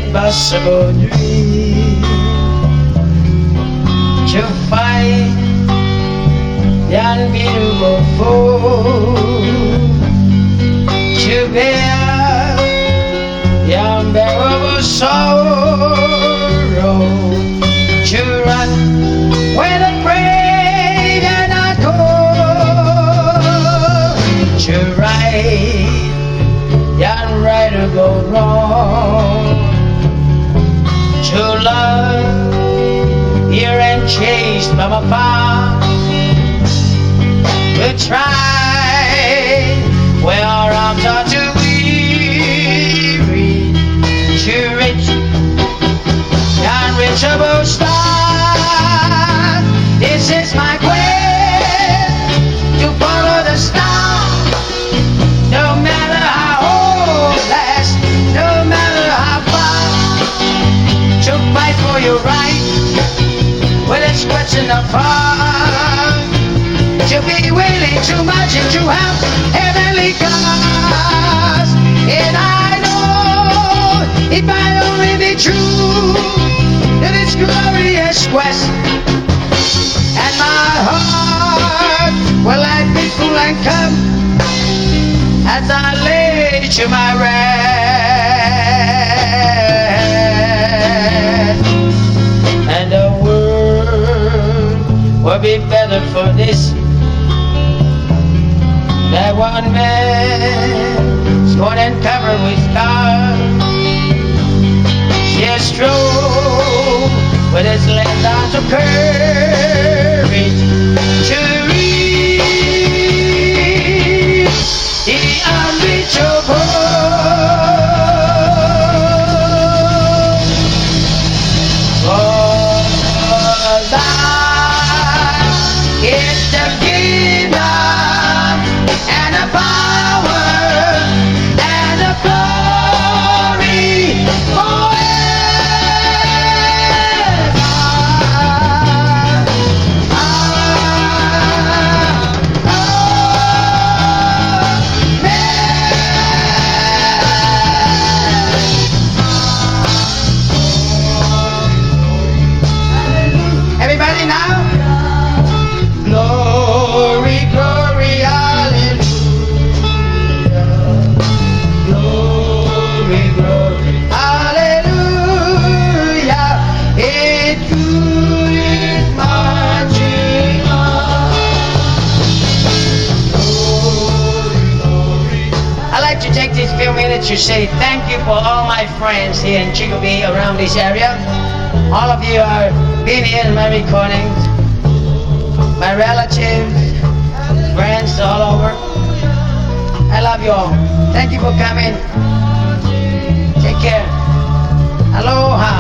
impossible dream to fight the unbeatable foe, to bear the unbearable sorrow, to run when afraid and not cold, to right the unrightable wrong, to love here and chased from afar, to try where our arms are too weary, to reach the unreachable star. This is my quest, to follow the star, no matter how hopeless, no matter how far, to fight for your right when it's question of heart, to be willing to march into have heavenly cause. And I know it might only be true that it's glorious quest, and my heart will let me full and come as I lay to my rest. And the world will be better for this, that one man's torn and covered with scars, yes, strove with his left arm to courage to reach the unreachable. For thine is the kingdom and the power and the glory forever. Amen. Everybody now. Glory, glory, hallelujah. Glory, glory, hallelujah. It good is marching on. Glory, glory. I'd like to take these few minutes to say thank you for all my friends here in Chicopee, around this area. All of you are being here in my recordings, my relatives, friends all over. I love you all. Thank you for coming. Take care. Aloha.